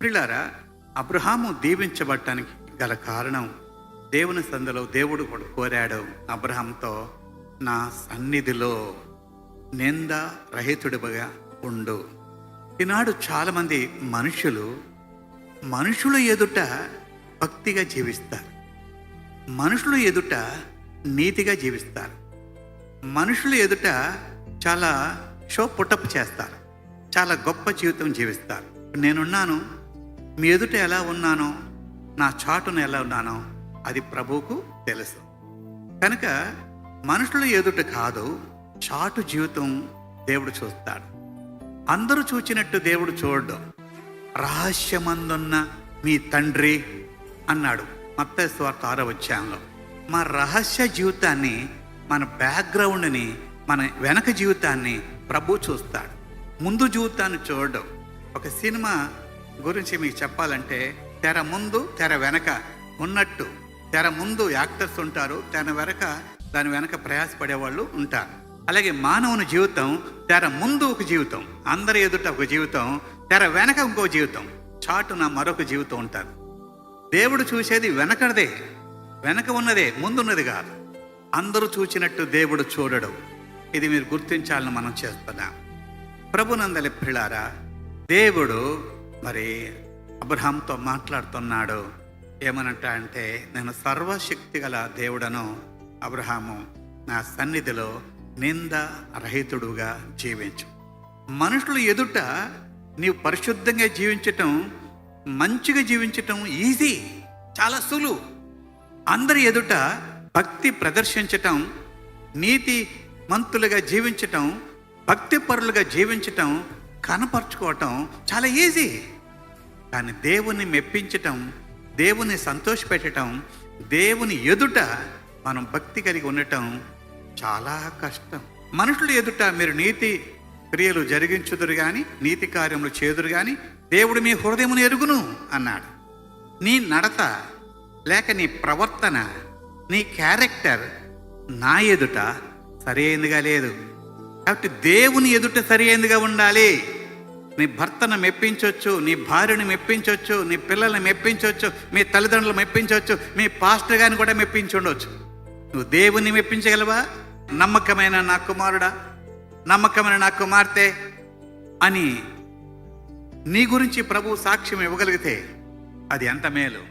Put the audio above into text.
ప్రియులారా, అబ్రహాము దీవించబడటానికి గల కారణం దేవుని సందులో దేవుడు కూడా కోరాడు అబ్రహాంతో, నా సన్నిధిలో నింద రహితుడిగా ఉండు. ఈనాడు చాలామంది మనుషుల ఎదుట భక్తిగా జీవిస్తారు, మనుషుల ఎదుట నీతిగా జీవిస్తారు, మనుషుల ఎదుట చాలా షో పుట్టప్ చేస్తారు, చాలా గొప్ప జీవితం జీవిస్తారు. నేనున్నాను, మీ ఎదుట ఎలా ఉన్నానో, నా చాటును ఎలా ఉన్నానో అది ప్రభువుకు తెలుసు. కనుక మనుషుల ఎదుట కాదు, చాటు జీవితం దేవుడు చూస్తాడు. అందరూ చూచినట్టు దేవుడు చూడడం. రహస్యమందున్న మీ తండ్రి అన్నాడు మత్తయి సువార్త 6వ అధ్యాయంలో. మా రహస్య జీవితాన్ని, మన బ్యాక్గ్రౌండ్ని, మన వెనక జీవితాన్ని ప్రభు చూస్తాడు, ముందు జీవితాన్ని చూడడం. ఒక సినిమా గురించి మీకు చెప్పాలంటే, తెర ముందు తెర వెనక ఉన్నట్టు. తెర ముందు యాక్టర్స్ ఉంటారు, దాని వెనక ప్రయాసపడేవాళ్ళు ఉంటారు. అలాగే మానవుని జీవితం తెర ముందు ఒక జీవితం, అందరి ఎదుట ఒక జీవితం, తెర వెనక ఇంకో జీవితం, చాటున మరొక జీవితం ఉంటారు. దేవుడు చూసేది వెనకదే, వెనక ఉన్నదే, ముందున్నది కాదు. అందరూ చూచినట్టు దేవుడు చూడడు. ఇది మీరు గుర్తించాలని మనం చేస్తున్నాం. ప్రభునందలి ప్రియులారా, దేవుడు మరి అబ్రహాంతో మాట్లాడుతున్నాడు. ఏమనంటా అంటే, నేను సర్వశక్తి గల దేవుడను, అబ్రహాము నా సన్నిధిలో నింద రహితుడుగా జీవించు. మనుషుల ఎదుట నీవు పరిశుద్ధంగా జీవించటం, మంచిగా జీవించటం ఈజీ, చాలా సులువు. అందరి ఎదుట భక్తి ప్రదర్శించటం, నీతి మంతులుగా జీవించటం, భక్తి పరులుగా జీవించటం, కనపరుచుకోవటం చాలా ఈజీ. కానీ దేవుని మెప్పించటం, దేవుని సంతోషపెట్టడం, దేవుని ఎదుట మనం భక్తి కలిగి ఉండటం చాలా కష్టం. మనుషుల ఎదుట మీరు నీతి క్రియలు జరిగించుదురు కానీ, నీతి కార్యములు చేదురు కానీ, దేవుడు మీ హృదయమును ఎరుగును అన్నాడు. నీ నడత లేక నీ ప్రవర్తన, నీ క్యారెక్టర్ నా ఎదుట సరైనదిగా లేదు. కాబట్టి దేవుని ఎదుట సరైనదిగా ఉండాలి. నీ భర్తను మెప్పించవచ్చు, నీ భార్యను మెప్పించవచ్చు, నీ పిల్లల్ని మెప్పించవచ్చు, మీ తల్లిదండ్రులు మెప్పించవచ్చు, మీ పాస్టర్ గారిని కూడా మెప్పించి ఉండవచ్చు. నువ్వు దేవుని మెప్పించగలవా? నమ్మకమైన నా కుమారుడా, నమ్మకమైన నా కుమార్తె అని నీ గురించి ప్రభు సాక్ష్యం ఇవ్వగలిగితే అది ఎంత మేలు.